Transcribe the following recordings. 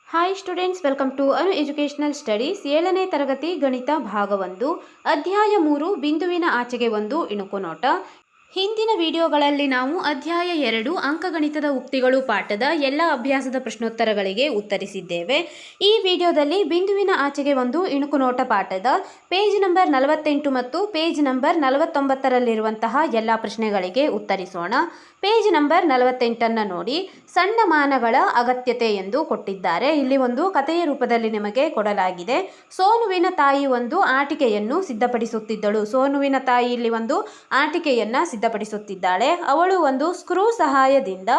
Hi students, welcome to Anu educational studies. 7ನೇ ತರಗತಿ ಗಣಿತ ಭಾಗ 1 ಅಧ್ಯಾಯ 3 ಬಿಂದುವಿನ ಆಚೆಗೆ ಒಂದು ಇಣುಕು ನೋಟ. ಹಿಂದಿನ ವಿಡಿಯೋಗಳಲ್ಲಿ ನಾವು ಅಧ್ಯಾಯ 2 ಅಂಕಗಣಿತದ ಉಕ್ತಿಗಳು ಪಾಠದ ಎಲ್ಲ ಅಭ್ಯಾಸದ ಪ್ರಶ್ನೋತ್ತರಗಳಿಗೆ ಉತ್ತರಿಸಿದ್ದೇವೆ. ಈ ವಿಡಿಯೋದಲ್ಲಿ ಬಿಂದುವಿನ ಆಚೆಗೆ ಒಂದು ಇಣುಕು ನೋಟ ಪಾಠದ ಪೇಜ್ ನಂಬರ್ 48 ಮತ್ತು ಪೇಜ್ ನಂಬರ್ 49ರಲ್ಲಿರುವಂತಹ ಎಲ್ಲ ಪ್ರಶ್ನೆಗಳಿಗೆ ಉತ್ತರಿಸೋಣ. ಪೇಜ್ ನಂಬರ್ 48 ನೋಡಿ. ಸಣ್ಣ ಮಾನಗಳ ಅಗತ್ಯತೆ ಎಂದು ಕೊಟ್ಟಿದ್ದಾರೆ. ಇಲ್ಲಿ ಒಂದು ಕಥೆಯ ರೂಪದಲ್ಲಿ ನಿಮಗೆ ಕೊಡಲಾಗಿದೆ. ಸೋನುವಿನ ತಾಯಿ ಒಂದು ಆಟಿಕೆಯನ್ನು ಸಿದ್ಧಪಡಿಸುತ್ತಿದ್ದಳು. ಸೋನುವಿನ ತಾಯಿ ಇಲ್ಲಿ ಒಂದು ಆಟಿಕೆಯನ್ನ ಸಿದ್ಧಪಡಿಸುತ್ತಿದ್ದಾಳೆ. ಅವಳು ಒಂದು ಸ್ಕ್ರೂ ಸಹಾಯದಿಂದ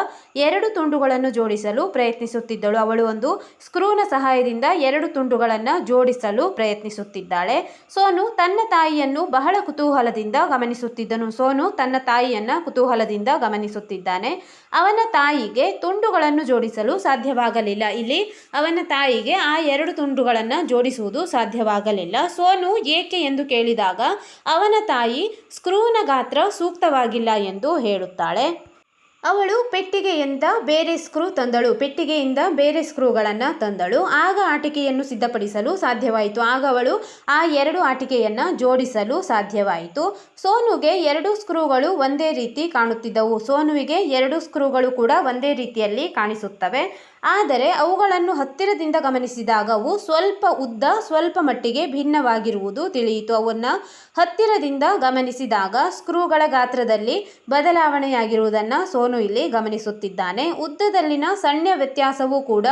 2 ತುಂಡುಗಳನ್ನು ಜೋಡಿಸಲು ಪ್ರಯತ್ನಿಸುತ್ತಿದ್ದಳು. ಅವಳು ಒಂದು ಸ್ಕ್ರೂನ ಸಹಾಯದಿಂದ 2 ತುಂಡುಗಳನ್ನು ಜೋಡಿಸಲು ಪ್ರಯತ್ನಿಸುತ್ತಿದ್ದಾಳೆ. ಸೋನು ತನ್ನ ತಾಯಿಯನ್ನು ಬಹಳ ಕುತೂಹಲದಿಂದ ಗಮನಿಸುತ್ತಿದ್ದನು. ಸೋನು ತನ್ನ ತಾಯಿಯನ್ನ ಕುತೂಹಲದಿಂದ ಗಮನಿಸುತ್ತಿದ್ದಾನೆ. ಅವನ ತಾಯಿಗೆ ತುಂಡುಗಳನ್ನು ಜೋಡಿಸಲು ಸಾಧ್ಯವಾಗಲಿಲ್ಲ. ಇಲ್ಲಿ ಅವನ ತಾಯಿಗೆ ಆ 2 ತುಂಡುಗಳನ್ನು ಜೋಡಿಸುವುದು ಸಾಧ್ಯವಾಗಲಿಲ್ಲ. ಸೋನು ಏಕೆ ಎಂದು ಕೇಳಿದಾಗ ಅವನ ತಾಯಿ ಸ್ಕ್ರೂನ ಗಾತ್ರ ಸೂಕ್ತವಾಗಿಲ್ಲ ಎಂದು ಹೇಳುತ್ತಾಳೆ. ಅವಳು ಪೆಟ್ಟಿಗೆಯಿಂದ ಬೇರೆ ಸ್ಕ್ರೂಗಳನ್ನು ತಂದಳು. ಆಗ ಆಟಿಕೆಯನ್ನು ಸಿದ್ಧಪಡಿಸಲು ಸಾಧ್ಯವಾಯಿತು. ಆಗ ಅವಳು ಆ 2 ಆಟಿಕೆಯನ್ನು ಜೋಡಿಸಲು ಸಾಧ್ಯವಾಯಿತು. ಸೋನುಗೆ 2 ಸ್ಕ್ರೂಗಳು ಒಂದೇ ರೀತಿ ಕಾಣುತ್ತಿದ್ದವು. ಸೋನುವಿಗೆ 2 ಸ್ಕ್ರೂಗಳು ಕೂಡ ಒಂದೇ ರೀತಿಯಲ್ಲಿ ಕಾಣಿಸುತ್ತವೆ. ಆದರೆ ಅವುಗಳನ್ನು ಹತ್ತಿರದಿಂದ ಗಮನಿಸಿದಾಗ ಅವು ಸ್ವಲ್ಪ ಉದ್ದ, ಸ್ವಲ್ಪ ಮಟ್ಟಿಗೆ ಭಿನ್ನವಾಗಿರುವುದು ತಿಳಿಯಿತು. ಅವನ್ನು ಹತ್ತಿರದಿಂದ ಗಮನಿಸಿದಾಗ ಸ್ಕ್ರೂಗಳ ಗಾತ್ರದಲ್ಲಿ ಬದಲಾವಣೆಯಾಗಿರುವುದನ್ನು ಸೋನು ಇಲ್ಲಿ ಗಮನಿಸುತ್ತಿದ್ದಾನೆ. ಉದ್ದದಲ್ಲಿನ ಸಣ್ಣ ವ್ಯತ್ಯಾಸವೂ ಕೂಡ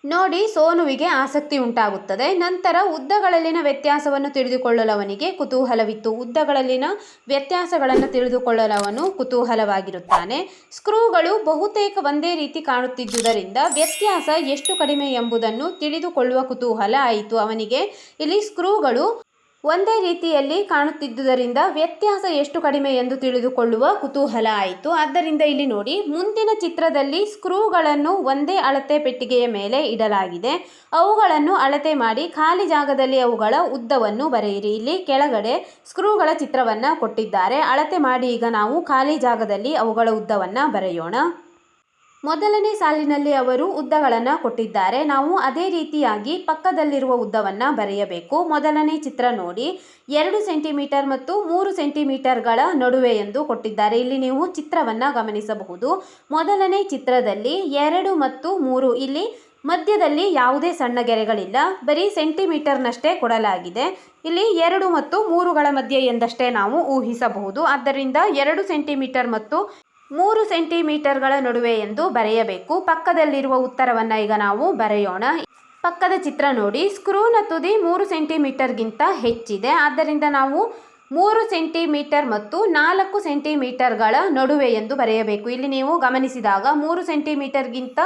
ನೋಡಿ ಸೋನುವಿಗೆ ಆಸಕ್ತಿ ಉಂಟಾಗುತ್ತದೆ. ನಂತರ ಉದ್ದಗಳಲ್ಲಿನ ವ್ಯತ್ಯಾಸವನ್ನು ತಿಳಿದುಕೊಳ್ಳಲು ಅವನಿಗೆ ಕುತೂಹಲವಿತ್ತು. ಉದ್ದಗಳಲ್ಲಿನ ವ್ಯತ್ಯಾಸಗಳನ್ನು ತಿಳಿದುಕೊಳ್ಳಲು ಅವನು ಕುತೂಹಲವಾಗಿರುತ್ತಾನೆ. ಸ್ಕ್ರೂಗಳು ಬಹುತೇಕ ಒಂದೇ ರೀತಿ ಕಾಣುತ್ತಿದ್ದುದರಿಂದ ವ್ಯತ್ಯಾಸ ಎಷ್ಟು ಕಡಿಮೆ ಎಂಬುದನ್ನು ತಿಳಿದುಕೊಳ್ಳುವ ಕುತೂಹಲ ಆಯಿತು ಅವನಿಗೆ. ಇಲ್ಲಿ ಸ್ಕ್ರೂಗಳು ಒಂದೇ ರೀತಿಯಲ್ಲಿ ಕಾಣುತ್ತಿದ್ದುದರಿಂದ ವ್ಯತ್ಯಾಸ ಎಷ್ಟು ಕಡಿಮೆ ಎಂದು ತಿಳಿದುಕೊಳ್ಳುವ ಕುತೂಹಲ ಆಯಿತು. ಆದ್ದರಿಂದ ಇಲ್ಲಿ ನೋಡಿ, ಮುಂದಿನ ಚಿತ್ರದಲ್ಲಿ ಸ್ಕ್ರೂಗಳನ್ನು ಒಂದೇ ಅಳತೆ ಪೆಟ್ಟಿಗೆಯ ಮೇಲೆ ಇಡಲಾಗಿದೆ. ಅವುಗಳನ್ನು ಅಳತೆ ಮಾಡಿ ಖಾಲಿ ಜಾಗದಲ್ಲಿ ಅವುಗಳ ಉದ್ದವನ್ನು ಬರೆಯಿರಿ. ಇಲ್ಲಿ ಕೆಳಗಡೆ ಸ್ಕ್ರೂಗಳ ಚಿತ್ರವನ್ನು ಕೊಟ್ಟಿದ್ದಾರೆ. ಅಳತೆ ಮಾಡಿ ಈಗ ನಾವು ಖಾಲಿ ಜಾಗದಲ್ಲಿ ಅವುಗಳ ಉದ್ದವನ್ನು ಬರೆಯೋಣ. ಮೊದಲನೇ ಸಾಲಿನಲ್ಲಿ ಅವರು ಉದ್ದಗಳನ್ನು ಕೊಟ್ಟಿದ್ದಾರೆ. ನಾವು ಅದೇ ರೀತಿಯಾಗಿ ಪಕ್ಕದಲ್ಲಿರುವ ಉದ್ದವನ್ನು ಬರೆಯಬೇಕು. ಮೊದಲನೇ ಚಿತ್ರ ನೋಡಿ, 2 ಸೆಂಟಿಮೀಟರ್ ಮತ್ತು 3 ಸೆಂಟಿಮೀಟರ್ಗಳ ನಡುವೆ ಎಂದು ಕೊಟ್ಟಿದ್ದಾರೆ. ಇಲ್ಲಿ ನೀವು ಚಿತ್ರವನ್ನು ಗಮನಿಸಬಹುದು. ಮೊದಲನೇ ಚಿತ್ರದಲ್ಲಿ 2 ಮತ್ತು 3, ಇಲ್ಲಿ ಮಧ್ಯದಲ್ಲಿ ಯಾವುದೇ ಸಣ್ಣ ಗೆರೆಗಳಿಲ್ಲ, ಬರೀ ಸೆಂಟಿಮೀಟರ್ನಷ್ಟೇ ಕೊಡಲಾಗಿದೆ. ಇಲ್ಲಿ 2 ಮತ್ತು 3ಗಳ ಮಧ್ಯೆ ಎಂದಷ್ಟೇ ನಾವು ಊಹಿಸಬಹುದು. ಆದ್ದರಿಂದ 2 ಸೆಂಟಿಮೀಟರ್ ಮತ್ತು 3 ಸೆಂಟಿಮೀಟರ್ಗಳ ನಡುವೆ ಎಂದು ಬರೆಯಬೇಕು. ಪಕ್ಕದಲ್ಲಿರುವ ಉತ್ತರವನ್ನು ಈಗ ನಾವು ಬರೆಯೋಣ. ಪಕ್ಕದ ಚಿತ್ರ ನೋಡಿ, ಸ್ಕ್ರೂನ ತುದಿ 3 ಸೆಂಟಿಮೀಟರ್ಗಿಂತ ಹೆಚ್ಚಿದೆ. ಆದ್ದರಿಂದ ನಾವು 3 ಸೆಂಟಿಮೀಟರ್ ಮತ್ತು 4 ಸೆಂಟಿಮೀಟರ್ಗಳ ನಡುವೆ ಎಂದು ಬರೆಯಬೇಕು. ಇಲ್ಲಿ ನೀವು ಗಮನಿಸಿದಾಗ 3 ಸೆಂಟಿಮೀಟರ್ಗಿಂತ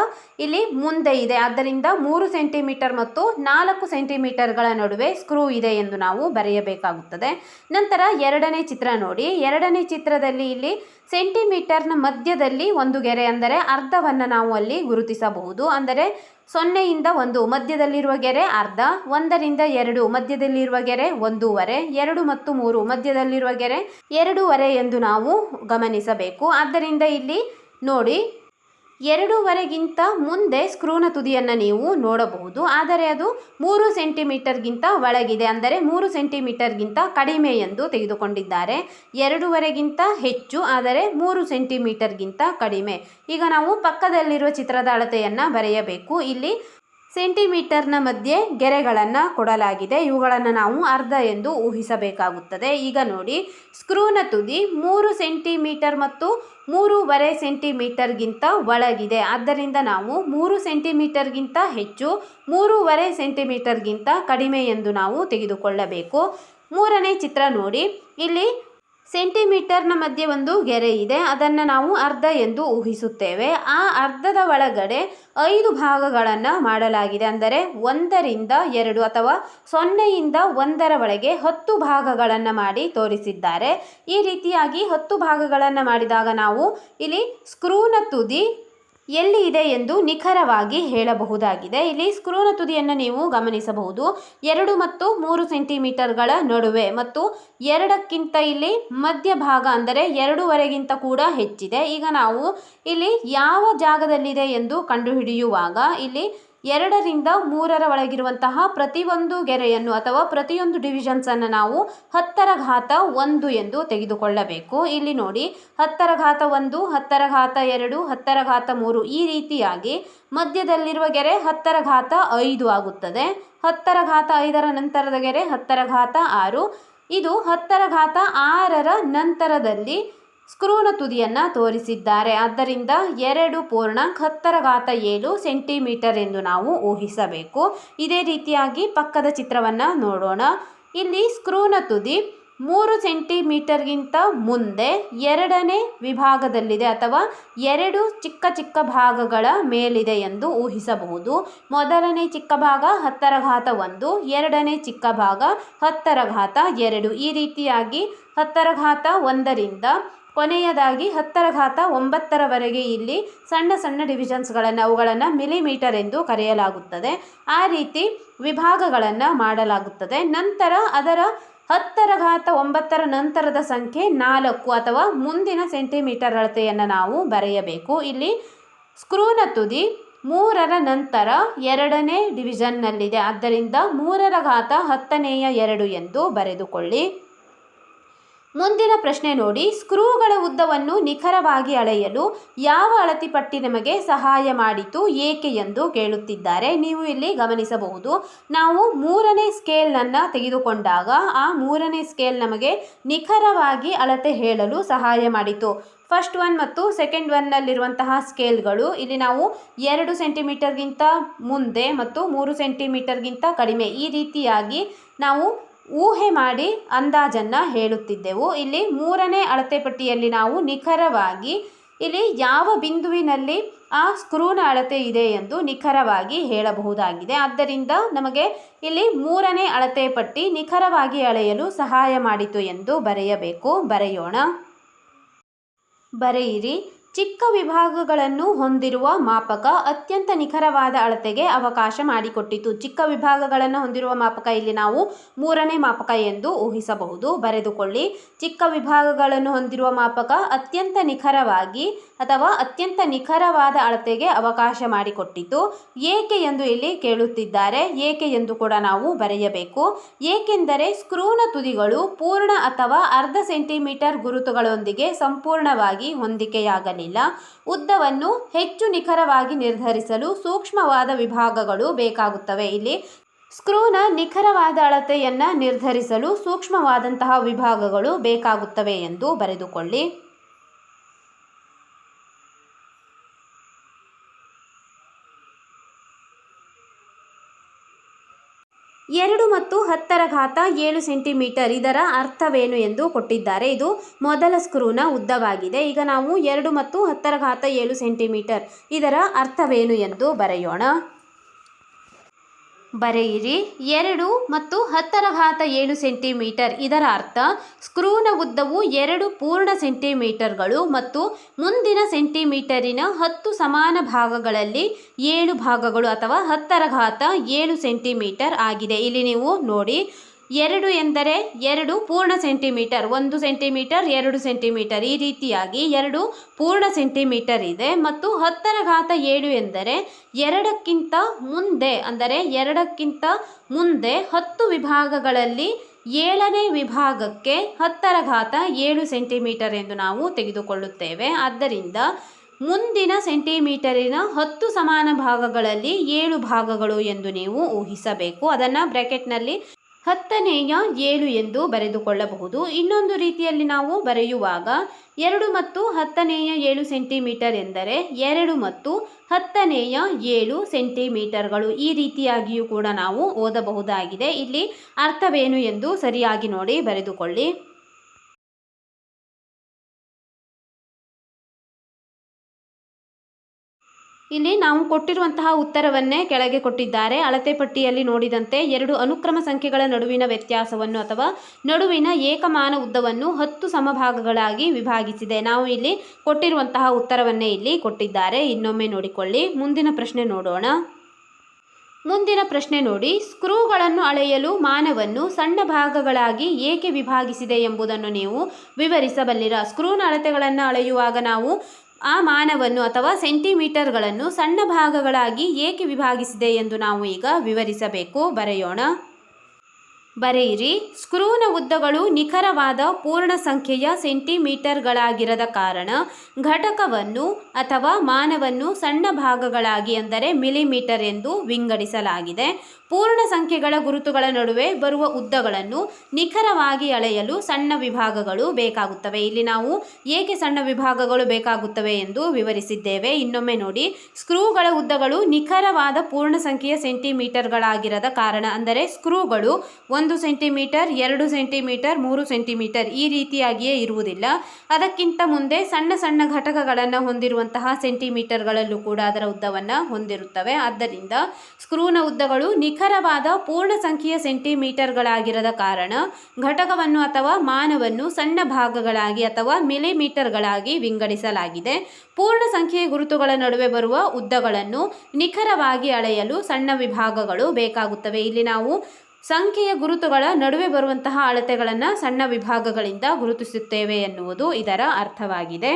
ಇಲ್ಲಿ ಮುಂದೆ ಇದೆ. ಆದ್ದರಿಂದ 3 ಸೆಂಟಿಮೀಟರ್ ಮತ್ತು 4 ಸೆಂಟಿಮೀಟರ್ಗಳ ನಡುವೆ ಸ್ಕ್ರೂ ಇದೆ ಎಂದು ನಾವು ಬರೆಯಬೇಕಾಗುತ್ತದೆ. ನಂತರ ಎರಡನೇ ಚಿತ್ರ ನೋಡಿ. ಎರಡನೇ ಚಿತ್ರದಲ್ಲಿ ಇಲ್ಲಿ ಸೆಂಟಿಮೀಟರ್ನ ಮಧ್ಯದಲ್ಲಿ ಒಂದು ಗೆರೆ, ಅಂದರೆ ಅರ್ಧವನ್ನು ನಾವು ಅಲ್ಲಿ ಗುರುತಿಸಬಹುದು. ಅಂದರೆ 0ಯಿಂದ 1 ಮಧ್ಯದಲ್ಲಿರುವ ಗೆರೆ ಅರ್ಧ, 1ರಿಂದ 2 ಮಧ್ಯದಲ್ಲಿರುವ ಗೆರೆ 1/2, 2 ಮತ್ತು 3 ಮಧ್ಯದಲ್ಲಿರುವ ಗೆರೆ 2/2 ಎಂದು ನಾವು ಗಮನಿಸಬೇಕು. ಆದ್ದರಿಂದ ಇಲ್ಲಿ ನೋಡಿ, 2/2ಗಿಂತ ಮುಂದೆ ಸ್ಕ್ರೂನ ತುದಿಯನ್ನು ನೀವು ನೋಡಬಹುದು. ಆದರೆ ಅದು 3 ಸೆಂಟಿಮೀಟರ್ಗಿಂತ ಒಳಗಿದೆ, ಅಂದರೆ 3 ಸೆಂಟಿಮೀಟರ್ಗಿಂತ ಕಡಿಮೆ ಎಂದು ತೆಗೆದುಕೊಂಡಿದ್ದಾರೆ. 2/2ಗಿಂತ ಹೆಚ್ಚು, ಆದರೆ 3 ಸೆಂಟಿಮೀಟರ್ಗಿಂತ ಕಡಿಮೆ. ಈಗ ನಾವು ಪಕ್ಕದಲ್ಲಿರುವ ಚಿತ್ರದ ಅಳತೆಯನ್ನು ಬರೆಯಬೇಕು. ಇಲ್ಲಿ ಸೆಂಟಿಮೀಟರ್ನ ಮಧ್ಯೆ ಗೆರೆಗಳನ್ನು ಕೊಡಲಾಗಿದೆ. ಇವುಗಳನ್ನು ನಾವು ಅರ್ಧ ಎಂದು ಊಹಿಸಬೇಕಾಗುತ್ತದೆ. ಈಗ ನೋಡಿ, ಸ್ಕ್ರೂನ ತುದಿ 3 ಸೆಂಟಿಮೀಟರ್ ಮತ್ತು 3/2 ಸೆಂಟಿಮೀಟರ್ಗಿಂತ ಒಳಗಿದೆ. ಆದ್ದರಿಂದ ನಾವು 3 ಸೆಂಟಿಮೀಟರ್ಗಿಂತ ಹೆಚ್ಚು, 3/2 ಸೆಂಟಿಮೀಟರ್ಗಿಂತ ಕಡಿಮೆ ಎಂದು ನಾವು ತೆಗೆದುಕೊಳ್ಳಬೇಕು. ಮೂರನೇ ಚಿತ್ರ ನೋಡಿ. ಇಲ್ಲಿ ಸೆಂಟಿಮೀಟರ್ನ ಮಧ್ಯೆ ಒಂದು ಗೆರೆ ಇದೆ. ಅದನ್ನು ನಾವು ಅರ್ಧ ಎಂದು ಊಹಿಸುತ್ತೇವೆ. ಆ ಅರ್ಧದ ಒಳಗಡೆ 5 ಭಾಗಗಳನ್ನು ಮಾಡಲಾಗಿದೆ. ಅಂದರೆ 1ರಿಂದ 2 ಅಥವಾ 0ಯಿಂದ 1ರ ಒಳಗೆ 10 ಭಾಗಗಳನ್ನು ಮಾಡಿ ತೋರಿಸಿದ್ದಾರೆ. ಈ ರೀತಿಯಾಗಿ 10 ಭಾಗಗಳನ್ನು ಮಾಡಿದಾಗ ನಾವು ಇಲ್ಲಿ ಸ್ಕ್ರೂನ ತುದಿ ಎಲ್ಲಿ ಇದೆ ಎಂದು ನಿಖರವಾಗಿ ಹೇಳಬಹುದಾಗಿದೆ. ಇಲ್ಲಿ ಸ್ಕ್ರೂನ ತುದಿಯನ್ನು ನೀವು ಗಮನಿಸಬಹುದು. 2 ಮತ್ತು 3 ಸೆಂಟಿಮೀಟರ್ಗಳ ನಡುವೆ ಮತ್ತು 2ಕ್ಕಿಂತ ಇಲ್ಲಿ ಮಧ್ಯಭಾಗ, ಅಂದರೆ 2/2ಗಿಂತ ಕೂಡ ಹೆಚ್ಚಿದೆ. ಈಗ ನಾವು ಇಲ್ಲಿ ಯಾವ ಜಾಗದಲ್ಲಿದೆ ಎಂದು ಕಂಡುಹಿಡಿಯುವಾಗ ಇಲ್ಲಿ 2ರಿಂದ 3ರ ಒಳಗಿರುವಂತಹ ಪ್ರತಿಯೊಂದು ಗೆರೆಯನ್ನು ಅಥವಾ ಪ್ರತಿಯೊಂದು ಡಿವಿಷನ್ಸನ್ನು ನಾವು 10⁻1 ಎಂದು ತೆಗೆದುಕೊಳ್ಳಬೇಕು. ಇಲ್ಲಿ ನೋಡಿ 10⁻1, 10⁻2, 10⁻3 ಈ ರೀತಿಯಾಗಿ ಮಧ್ಯದಲ್ಲಿರುವ ಗೆರೆ 10⁻5 ಆಗುತ್ತದೆ. 10⁻5ರ ನಂತರದ ಗೆರೆ 10⁻6. ಇದು 10⁻6ರ ನಂತರದಲ್ಲಿ ಸ್ಕ್ರೂನ ತುದಿಯನ್ನು ತೋರಿಸಿದ್ದಾರೆ. ಆದ್ದರಿಂದ 2 ಪೂರ್ಣಾಂಕ 10⁻7 ಸೆಂಟಿಮೀಟರ್ ಎಂದು ನಾವು ಊಹಿಸಬೇಕು. ಇದೇ ರೀತಿಯಾಗಿ ಪಕ್ಕದ ಚಿತ್ರವನ್ನು ನೋಡೋಣ. ಇಲ್ಲಿ ಸ್ಕ್ರೂನ ತುದಿ 3 ಸೆಂಟಿಮೀಟರ್ಗಿಂತ ಮುಂದೆ 2ನೇ ವಿಭಾಗದಲ್ಲಿದೆ ಅಥವಾ 2 ಚಿಕ್ಕ ಚಿಕ್ಕ ಭಾಗಗಳ ಮೇಲಿದೆ ಎಂದು ಊಹಿಸಬಹುದು. ಮೊದಲನೇ ಚಿಕ್ಕ ಭಾಗ 10⁻1, 2ನೇ ಚಿಕ್ಕ ಭಾಗ 10⁻2. ಈ ರೀತಿಯಾಗಿ 10⁻1ರಿಂದ ಕೊನೆಯದಾಗಿ 10⁻9ರವರೆಗೆ ಇಲ್ಲಿ ಸಣ್ಣ ಸಣ್ಣ ಡಿವಿಷನ್ಸ್ಗಳನ್ನು ಅವುಗಳನ್ನು ಮಿಲಿಮೀಟರ್ ಎಂದು ಕರೆಯಲಾಗುತ್ತದೆ. ಆ ರೀತಿ ವಿಭಾಗಗಳನ್ನು ಮಾಡಲಾಗುತ್ತದೆ. ನಂತರ ಅದರ 10⁻9ರ ನಂತರದ ಸಂಖ್ಯೆ 4 ಅಥವಾ ಮುಂದಿನ ಸೆಂಟಿಮೀಟರ್ ಅಳತೆಯನ್ನು ನಾವು ಬರೆಯಬೇಕು. ಇಲ್ಲಿ ಸ್ಕ್ರೂನ ತುದಿ 3ರ ನಂತರ 2ನೇ ಡಿವಿಷನ್ನಲ್ಲಿದೆ. ಆದ್ದರಿಂದ 3⁻10⁻2 ಎಂದು ಬರೆದುಕೊಳ್ಳಿ. ಮುಂದಿನ ಪ್ರಶ್ನೆ ನೋಡಿ. ಸ್ಕ್ರೂಗಳ ಉದ್ದವನ್ನು ನಿಖರವಾಗಿ ಅಳೆಯಲು ಯಾವ ಅಳತೆ ಪಟ್ಟಿ ನಮಗೆ ಸಹಾಯ ಮಾಡಿತು, ಏಕೆ ಎಂದು ಕೇಳುತ್ತಿದ್ದಾರೆ. ನೀವು ಇಲ್ಲಿ ಗಮನಿಸಬಹುದು, ನಾವು 3ನೇ ಸ್ಕೇಲನ್ನು ತೆಗೆದುಕೊಂಡಾಗ ಆ 3ನೇ ಸ್ಕೇಲ್ ನಮಗೆ ನಿಖರವಾಗಿ ಅಳತೆ ಹೇಳಲು ಸಹಾಯ ಮಾಡಿತು. ಫಸ್ಟ್ ಒನ್ ಮತ್ತು ಸೆಕೆಂಡ್ ಒನ್ನಲ್ಲಿರುವಂತಹ ಸ್ಕೇಲ್ಗಳು ಇಲ್ಲಿ ನಾವು 2 ಸೆಂಟಿಮೀಟರ್ಗಿಂತ ಮುಂದೆ ಮತ್ತು 3 ಸೆಂಟಿಮೀಟರ್ಗಿಂತ ಕಡಿಮೆ ಈ ರೀತಿಯಾಗಿ ನಾವು ಊಹೆ ಮಾಡಿ ಅಂದಾಜನ್ನು ಹೇಳುತ್ತಿದ್ದೆವು. ಇಲ್ಲಿ 3ನೇ ಅಳತೆ ಪಟ್ಟಿಯಲ್ಲಿ ನಾವು ನಿಖರವಾಗಿ ಇಲ್ಲಿ ಯಾವ ಬಿಂದುವಿನಲ್ಲಿ ಆ ಸ್ಕ್ರೂನ ಅಳತೆ ಇದೆ ಎಂದು ನಿಖರವಾಗಿ ಹೇಳಬಹುದಾಗಿದೆ. ಆದ್ದರಿಂದ ನಮಗೆ ಇಲ್ಲಿ 3ನೇ ಅಳತೆ ಪಟ್ಟಿ ನಿಖರವಾಗಿ ಅಳೆಯಲು ಸಹಾಯ ಮಾಡಿತು ಎಂದು ಬರೆಯಬೇಕು. ಬರೆಯೋಣ. ಬರೆಯಿರಿ. ಚಿಕ್ಕ ವಿಭಾಗಗಳನ್ನು ಹೊಂದಿರುವ ಮಾಪಕ ಅತ್ಯಂತ ನಿಖರವಾದ ಅಳತೆಗೆ ಅವಕಾಶ ಮಾಡಿಕೊಟ್ಟಿತು. ಚಿಕ್ಕ ವಿಭಾಗಗಳನ್ನು ಹೊಂದಿರುವ ಮಾಪಕ ಇಲ್ಲಿ ನಾವು 3ನೇ ಮಾಪಕ ಎಂದು ಊಹಿಸಬಹುದು. ಬರೆದುಕೊಳ್ಳಿ. ಚಿಕ್ಕ ವಿಭಾಗಗಳನ್ನು ಹೊಂದಿರುವ ಮಾಪಕ ಅತ್ಯಂತ ನಿಖರವಾಗಿ ಅಥವಾ ಅತ್ಯಂತ ನಿಖರವಾದ ಅಳತೆಗೆ ಅವಕಾಶ ಮಾಡಿಕೊಟ್ಟಿತು. ಏಕೆ ಎಂದು ಇಲ್ಲಿ ಕೇಳುತ್ತಿದ್ದಾರೆ. ಏಕೆ ಎಂದು ಕೂಡ ನಾವು ಬರೆಯಬೇಕು. ಏಕೆಂದರೆ ಸ್ಕ್ರೂನ ತುದಿಗಳು ಪೂರ್ಣ ಅಥವಾ ಅರ್ಧ ಸೆಂಟಿಮೀಟರ್ ಗುರುತುಗಳೊಂದಿಗೆ ಸಂಪೂರ್ಣವಾಗಿ ಹೊಂದಿಕೆಯಾಗಲಿಲ್ಲ. ಉದ್ದವನ್ನು ಹೆಚ್ಚು ನಿಖರವಾಗಿ ನಿರ್ಧರಿಸಲು ಸೂಕ್ಷ್ಮವಾದ ವಿಭಾಗಗಳು ಬೇಕಾಗುತ್ತವೆ. ಇಲ್ಲಿ ಸ್ಕ್ರೂನ ನಿಖರವಾದ ಅಳತೆಯನ್ನು ನಿರ್ಧರಿಸಲು ಸೂಕ್ಷ್ಮವಾದಂತಹ ವಿಭಾಗಗಳು ಬೇಕಾಗುತ್ತವೆ ಎಂದು ಬರೆದುಕೊಳ್ಳಿ. 2 ಮತ್ತು 10⁻7 ಸೆಂಟಿಮೀಟರ್ ಇದರ ಅರ್ಥವೇನು ಎಂದು ಕೊಟ್ಟಿದ್ದಾರೆ. ಇದು ಮೊದಲ ಸ್ಕ್ರೂನ ಉದ್ದವಾಗಿದೆ. ಈಗ ನಾವು 2 ಮತ್ತು 10⁻7 ಸೆಂಟಿಮೀಟರ್ ಇದರ ಅರ್ಥವೇನು ಎಂದು ಬರೆಯೋಣ. ಬರೆಯಿರಿ. 2 ಮತ್ತು 10⁻7 ಸೆಂಟಿಮೀಟರ್ ಇದರ ಅರ್ಥ ಸ್ಕ್ರೂನ ಉದ್ದವು 2 ಪೂರ್ಣ ಸೆಂಟಿಮೀಟರ್ಗಳು ಮತ್ತು ಮುಂದಿನ ಸೆಂಟಿಮೀಟರಿನ 10 ಸಮಾನ ಭಾಗಗಳಲ್ಲಿ 7 ಭಾಗಗಳು ಅಥವಾ 10⁻7 ಸೆಂಟಿಮೀಟರ್ ಆಗಿದೆ. ಇಲ್ಲಿ ನೀವು ನೋಡಿ, 2 ಎಂದರೆ 2 ಪೂರ್ಣ ಸೆಂಟಿಮೀಟರ್, 1 ಸೆಂಟಿಮೀಟರ್, 2 ಸೆಂಟಿಮೀಟರ್ ಈ ರೀತಿಯಾಗಿ 2 ಪೂರ್ಣ ಸೆಂಟಿಮೀಟರ್ ಇದೆ. ಮತ್ತು 10⁻7 ಎಂದರೆ 2ಕ್ಕಿಂತ ಮುಂದೆ, ಅಂದರೆ 2ಕ್ಕಿಂತ ಮುಂದೆ 10 ವಿಭಾಗಗಳಲ್ಲಿ 7ನೇ ವಿಭಾಗಕ್ಕೆ 10⁻7 ಸೆಂಟಿಮೀಟರ್ ಎಂದು ನಾವು ತೆಗೆದುಕೊಳ್ಳುತ್ತೇವೆ. ಆದ್ದರಿಂದ ಮುಂದಿನ ಸೆಂಟಿಮೀಟರಿನ 10 ಸಮಾನ ಭಾಗಗಳಲ್ಲಿ 7 ಭಾಗಗಳು ಎಂದು ನೀವು ಊಹಿಸಬೇಕು. ಅದನ್ನು ಬ್ರ್ಯಾಕೆಟ್ನಲ್ಲಿ 10⁻7 ಎಂದು ಬರೆದುಕೊಳ್ಳಬಹುದು. ಇನ್ನೊಂದು ರೀತಿಯಲ್ಲಿ ನಾವು ಬರೆಯುವಾಗ 2 ಮತ್ತು 10⁻7 ಸೆಂಟಿಮೀಟರ್ ಎಂದರೆ 2 ಮತ್ತು 10⁻7 ಸೆಂಟಿಮೀಟರ್ಗಳು ಈ ರೀತಿಯಾಗಿಯೂ ಕೂಡ ನಾವು ಓದಬಹುದಾಗಿದೆ. ಇಲ್ಲಿ ಅರ್ಥವೇನು ಎಂದು ಸರಿಯಾಗಿ ನೋಡಿ ಬರೆದುಕೊಳ್ಳಿ. ಇಲ್ಲಿ ನಾವು ಕೊಟ್ಟಿರುವಂತಹ ಉತ್ತರವನ್ನೇ ಕೆಳಗೆ ಕೊಟ್ಟಿದ್ದಾರೆ. ಅಳತೆ ಪಟ್ಟಿಯಲ್ಲಿ ನೋಡಿದಂತೆ 2 ಅನುಕ್ರಮ ಸಂಖ್ಯೆಗಳ ನಡುವಿನ ವ್ಯತ್ಯಾಸವನ್ನು ಅಥವಾ ನಡುವಿನ ಏಕಮಾನ ಉದ್ದವನ್ನು 10 ಸಮಭಾಗಗಳಾಗಿ ವಿಭಾಗಿಸಿದೆ. ನಾವು ಇಲ್ಲಿ ಕೊಟ್ಟಿರುವಂತಹ ಉತ್ತರವನ್ನೇ ಇಲ್ಲಿ ಕೊಟ್ಟಿದ್ದಾರೆ. ಇನ್ನೊಮ್ಮೆ ನೋಡಿಕೊಳ್ಳಿ. ಮುಂದಿನ ಪ್ರಶ್ನೆ ನೋಡೋಣ. ಮುಂದಿನ ಪ್ರಶ್ನೆ ನೋಡಿ. ಸ್ಕ್ರೂಗಳನ್ನು ಅಳೆಯಲು ಮಾನವನ್ನು ಸಣ್ಣ ಭಾಗಗಳಾಗಿ ಏಕೆ ವಿಭಾಗಿಸಿದೆ ಎಂಬುದನ್ನು ನೀವು ವಿವರಿಸಬಲ್ಲಿರಾ? ಸ್ಕ್ರೂನ ಅಳತೆಗಳನ್ನು ಅಳೆಯುವಾಗ ನಾವು ಆ ಮಾನವನ್ನು ಅಥವಾ ಸೆಂಟಿಮೀಟರ್ಗಳನ್ನು ಸಣ್ಣ ಭಾಗಗಳಾಗಿ ಏಕೆ ವಿಭಾಗಿಸಿದೆ ಎಂದು ನಾವು ಈಗ ವಿವರಿಸಬೇಕು. ಬರೆಯೋಣ. ಬರೆಯಿರಿ. ಸ್ಕ್ರೂನ ಉದ್ದಗಳು ನಿಖರವಾದ ಪೂರ್ಣ ಸಂಖ್ಯೆಯ ಸೆಂಟಿಮೀಟರ್ಗಳಾಗಿರದ ಕಾರಣ ಘಟಕವನ್ನು ಅಥವಾ ಮಾನವನ್ನು ಸಣ್ಣ ಭಾಗಗಳಾಗಿ ಅಂದರೆ ಮಿಲಿಮೀಟರ್ ಎಂದು ವಿಂಗಡಿಸಲಾಗಿದೆ. ಪೂರ್ಣ ಸಂಖ್ಯೆಗಳ ಗುರುತುಗಳ ನಡುವೆ ಬರುವ ಉದ್ದಗಳನ್ನು ನಿಖರವಾಗಿ ಅಳೆಯಲು ಸಣ್ಣ ವಿಭಾಗಗಳು ಬೇಕಾಗುತ್ತವೆ. ಇಲ್ಲಿ ನಾವು ಏಕೆ ಸಣ್ಣ ವಿಭಾಗಗಳು ಬೇಕಾಗುತ್ತವೆ ಎಂದು ವಿವರಿಸಿದ್ದೇವೆ. ಇನ್ನೊಮ್ಮೆ ನೋಡಿ. ಸ್ಕ್ರೂಗಳ ಉದ್ದಗಳು ನಿಖರವಾದ ಪೂರ್ಣ ಸಂಖ್ಯೆಯ ಸೆಂಟಿಮೀಟರ್ಗಳಾಗಿರದ ಕಾರಣ ಅಂದರೆ ಸ್ಕ್ರೂಗಳು 1 ಸೆಂಟಿಮೀಟರ್, 2 ಸೆಂಟಿಮೀಟರ್, 3 ಸೆಂಟಿಮೀಟರ್ ಈ ರೀತಿಯಾಗಿಯೇ ಇರುವುದಿಲ್ಲ. ಅದಕ್ಕಿಂತ ಮುಂದೆ ಸಣ್ಣ ಸಣ್ಣ ಘಟಕಗಳನ್ನು ಹೊಂದಿರುವಂತಹ ಸೆಂಟಿಮೀಟರ್ಗಳಲ್ಲೂ ಕೂಡ ಅದರ ಉದ್ದವನ್ನು ಹೊಂದಿರುತ್ತವೆ. ಆದ್ದರಿಂದ ಸ್ಕ್ರೂನ ಉದ್ದಗಳು ನಿಖರವಾದ ಪೂರ್ಣ ಸಂಖ್ಯೆಯ ಸೆಂಟಿಮೀಟರ್ಗಳಾಗಿರದ ಕಾರಣ ಘಟಕವನ್ನು ಅಥವಾ ಮಾನವನ್ನು ಸಣ್ಣ ಭಾಗಗಳಾಗಿ ಅಥವಾ ಮಿಲಿಮೀಟರ್ಗಳಾಗಿ ವಿಂಗಡಿಸಲಾಗಿದೆ. ಪೂರ್ಣ ಸಂಖ್ಯೆಯ ಗುರುತುಗಳ ನಡುವೆ ಬರುವ ಉದ್ದಗಳನ್ನು ನಿಖರವಾಗಿ ಅಳೆಯಲು ಸಣ್ಣ ವಿಭಾಗಗಳು ಬೇಕಾಗುತ್ತವೆ. ಇಲ್ಲಿ ನಾವು ಸಂಖ್ಯೆಯ ಗುರುತುಗಳ ನಡುವೆ ಬರುವಂತಹ ಅಳತೆಗಳನ್ನು ಸಣ್ಣ ವಿಭಾಗಗಳಿಂದ ಗುರುತಿಸುತ್ತೇವೆ ಎನ್ನುವುದು ಇದರ ಅರ್ಥವಾಗಿದೆ.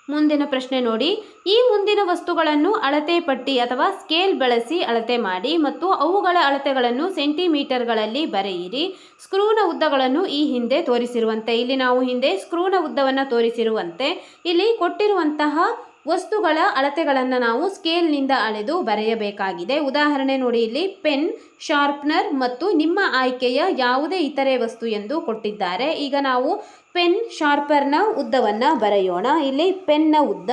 ಮುಂದಿನ ಪ್ರಶ್ನೆ ನೋಡಿ. ಈ ಮುಂದಿನ ವಸ್ತುಗಳನ್ನು ಅಳತೆ ಪಟ್ಟಿ ಅಥವಾ ಸ್ಕೇಲ್ ಬಳಸಿ ಅಳತೆ ಮಾಡಿ ಮತ್ತು ಅವುಗಳ ಅಳತೆಗಳನ್ನು ಸೆಂಟಿಮೀಟರ್ಗಳಲ್ಲಿ ಬರೆಯಿರಿ. ಸ್ಕ್ರೂನ ಉದ್ದಗಳನ್ನು ಈ ಹಿಂದೆ ತೋರಿಸಿರುವಂತೆ, ಇಲ್ಲಿ ನಾವು ಹಿಂದೆ ಸ್ಕ್ರೂನ ಉದ್ದವನ್ನು ತೋರಿಸಿರುವಂತೆ ಇಲ್ಲಿ ಕೊಟ್ಟಿರುವಂತಹ ವಸ್ತುಗಳ ಅಳತೆಗಳನ್ನು ನಾವು ಸ್ಕೇಲ್ನಿಂದ ಅಳೆದು ಬರೆಯಬೇಕಾಗಿದೆ. ಉದಾಹರಣೆ ನೋಡಿ. ಇಲ್ಲಿ ಪೆನ್, ಶಾರ್ಪ್ನರ್ ಮತ್ತು ನಿಮ್ಮ ಆಯ್ಕೆಯ ಯಾವುದೇ ಇತರೆ ವಸ್ತು ಎಂದು ಕೊಟ್ಟಿದ್ದಾರೆ. ಈಗ ನಾವು ಪೆನ್, ಶಾರ್ಪರ್ನ ಉದ್ದವನ್ನು ಬರೆಯೋಣ. ಇಲ್ಲಿ ಪೆನ್ನ ಉದ್ದ,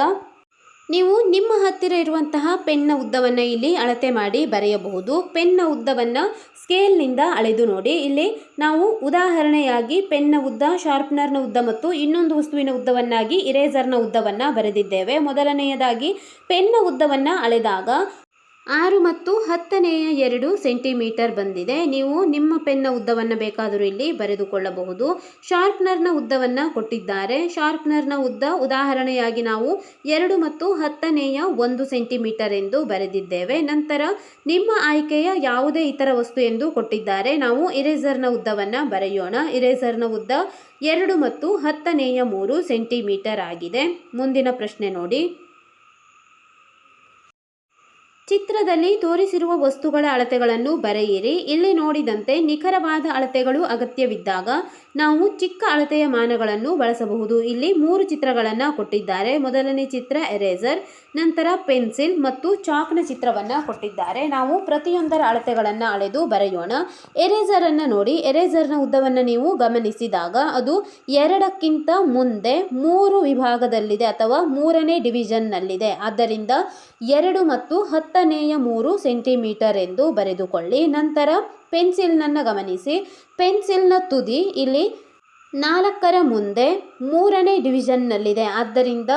ನೀವು ನಿಮ್ಮ ಹತ್ತಿರ ಇರುವಂತಹ ಪೆನ್ನ ಉದ್ದವನ್ನು ಇಲ್ಲಿ ಅಳತೆ ಮಾಡಿ ಬರೆಯಬಹುದು. ಪೆನ್ನ ಉದ್ದವನ್ನು ಸ್ಕೇಲ್ನಿಂದ ಅಳೆದು ನೋಡಿ. ಇಲ್ಲಿ ನಾವು ಉದಾಹರಣೆಯಾಗಿ ಪೆನ್ನ ಉದ್ದ, ಶಾರ್ಪ್ನರ್ನ ಉದ್ದ ಮತ್ತು ಇನ್ನೊಂದು ವಸ್ತುವಿನ ಉದ್ದವನ್ನಾಗಿ ಇರೇಸರ್ನ ಉದ್ದವನ್ನು ಬರೆದಿದ್ದೇವೆ. ಮೊದಲನೆಯದಾಗಿ ಪೆನ್ನ ಉದ್ದವನ್ನು ಅಳೆದಾಗ 6 ಮತ್ತು 10^2 ಸೆಂಟಿಮೀಟರ್ ಬಂದಿದೆ. ನೀವು ನಿಮ್ಮ ಪೆನ್ನ ಉದ್ದವನ್ನು ಬೇಕಾದರೂ ಇಲ್ಲಿ ಬರೆದುಕೊಳ್ಳಬಹುದು. ಶಾರ್ಪ್ನರ್ನ ಉದ್ದವನ್ನು ಕೊಟ್ಟಿದ್ದಾರೆ. ಶಾರ್ಪ್ನರ್ನ ಉದ್ದ ಉದಾಹರಣೆಯಾಗಿ ನಾವು 2 ಮತ್ತು 10^1 ಸೆಂಟಿಮೀಟರ್ ಎಂದು ಬರೆದಿದ್ದೇವೆ. ನಂತರ ನಿಮ್ಮ ಆಯ್ಕೆಯ ಯಾವುದೇ ಇತರ ವಸ್ತು ಎಂದು ಕೊಟ್ಟಿದ್ದಾರೆ. ನಾವು ಇರೇಸರ್ನ ಉದ್ದವನ್ನು ಬರೆಯೋಣ. ಇರೇಸರ್ನ ಉದ್ದ 2 ಮತ್ತು 10^3 ಸೆಂಟಿಮೀಟರ್ ಆಗಿದೆ. ಮುಂದಿನ ಪ್ರಶ್ನೆ ನೋಡಿ. ಚಿತ್ರದಲ್ಲಿ ತೋರಿಸಿರುವ ವಸ್ತುಗಳ ಅಳತೆಗಳನ್ನು ಬರೆಯಿರಿ. ಇಲ್ಲಿ ನೋಡಿದಂತೆ ನಿಖರವಾದ ಅಳತೆಗಳು ಅಗತ್ಯವಿದ್ದಾಗ ನಾವು ಚಿಕ್ಕ ಅಳತೆಯ ಮಾನಗಳನ್ನು ಬಳಸಬಹುದು. ಇಲ್ಲಿ 3 ಚಿತ್ರಗಳನ್ನು ಕೊಟ್ಟಿದ್ದಾರೆ. ಮೊದಲನೇ ಚಿತ್ರ ಎರೇಸರ್, ನಂತರ ಪೆನ್ಸಿಲ್ ಮತ್ತು ಚಾಕ್ನ ಚಿತ್ರವನ್ನು ಕೊಟ್ಟಿದ್ದಾರೆ. ನಾವು ಪ್ರತಿಯೊಂದರ ಅಳತೆಗಳನ್ನು ಅಳೆದು ಬರೆಯೋಣ. ಎರೇಸರನ್ನು ನೋಡಿ. ಎರೇಸರ್ನ ಉದ್ದವನ್ನು ನೀವು ಗಮನಿಸಿದಾಗ ಅದು 2ಕ್ಕಿಂತ ಮುಂದೆ 3 ವಿಭಾಗದಲ್ಲಿದೆ ಅಥವಾ 3ನೇ ಡಿವಿಷನ್ನಲ್ಲಿದೆ. ಆದ್ದರಿಂದ 2 ಮತ್ತು 10^3 ಸೆಂಟಿಮೀಟರ್ ಎಂದು ಬರೆದುಕೊಳ್ಳಿ. ನಂತರ ಪೆನ್ಸಿಲ್ನನ್ನು ಗಮನಿಸಿ. ಪೆನ್ಸಿಲ್ನ ತುದಿ ಇಲ್ಲಿ 4ರ ಮುಂದೆ 3ನೇ ಡಿವಿಷನ್ನಲ್ಲಿದೆ. ಆದ್ದರಿಂದ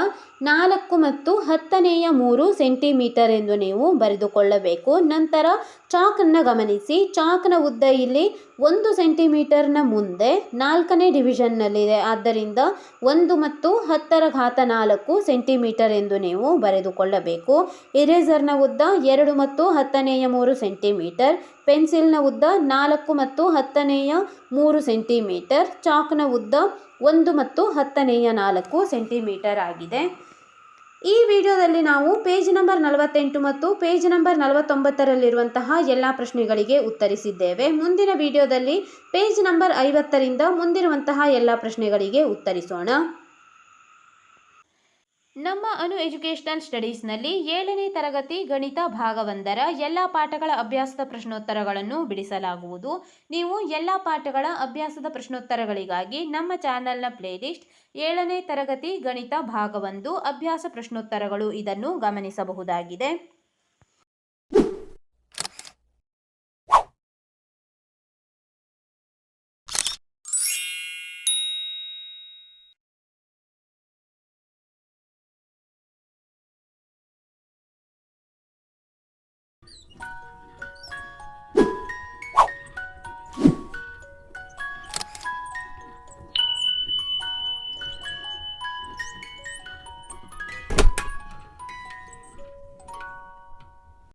4 ಮತ್ತು 10^3 ಸೆಂಟಿಮೀಟರ್ ಎಂದು ನೀವು ಬರೆದುಕೊಳ್ಳಬೇಕು. ನಂತರ ಚಾಕನ್ನು ಗಮನಿಸಿ. ಚಾಕ್ನ ಉದ್ದ ಇಲ್ಲಿ 1 ಸೆಂಟಿಮೀಟರ್ನ ಮುಂದೆ 4ನೇ ಡಿವಿಷನ್ನಲ್ಲಿದೆ. ಆದ್ದರಿಂದ 1 ಮತ್ತು 10^4 ಸೆಂಟಿಮೀಟರ್ ಎಂದು ನೀವು ಬರೆದುಕೊಳ್ಳಬೇಕು. ಇರೇಸರ್ನ ಉದ್ದ 2 ಮತ್ತು 10^3 ಸೆಂಟಿಮೀಟರ್. ಪೆನ್ಸಿಲ್ನ ಉದ್ದ 4 ಮತ್ತು 10^3 ಸೆಂಟಿಮೀಟರ್. ಚಾಕ್ನ ಉದ್ದ 1 ಮತ್ತು 10^4 ಸೆಂಟಿಮೀಟರ್ ಆಗಿದೆ. ಈ ವಿಡಿಯೋದಲ್ಲಿ ನಾವು ಪೇಜ್ ನಂಬರ್ 48 ಮತ್ತು ಪೇಜ್ ನಂಬರ್ 49ರಲ್ಲಿರುವಂತಹ ಎಲ್ಲ ಪ್ರಶ್ನೆಗಳಿಗೆ ಉತ್ತರಿಸಿದ್ದೇವೆ. ಮುಂದಿನ ವಿಡಿಯೋದಲ್ಲಿ ಪೇಜ್ ನಂಬರ್ 50ರಿಂದ ಮುಂದಿರುವಂತಹ ಎಲ್ಲ ಪ್ರಶ್ನೆಗಳಿಗೆ ಉತ್ತರಿಸೋಣ. ನಮ್ಮ ಅನು ಎಜುಕೇಷನಲ್ ಸ್ಟಡೀಸ್ನಲ್ಲಿ 7ನೇ ತರಗತಿ ಗಣಿತ ಭಾಗ 1ರ ಎಲ್ಲ ಪಾಠಗಳ ಅಭ್ಯಾಸದ ಪ್ರಶ್ನೋತ್ತರಗಳನ್ನು ಬಿಡಿಸಲಾಗುವುದು. ನೀವು ಎಲ್ಲ ಪಾಠಗಳ ಅಭ್ಯಾಸದ ಪ್ರಶ್ನೋತ್ತರಗಳಿಗಾಗಿ ನಮ್ಮ ಚಾನಲ್ನ ಪ್ಲೇಲಿಸ್ಟ್ 7ನೇ ತರಗತಿ ಗಣಿತ ಭಾಗ 1 ಅಭ್ಯಾಸ ಪ್ರಶ್ನೋತ್ತರಗಳು ಇದನ್ನು ಗಮನಿಸಬಹುದಾಗಿದೆ.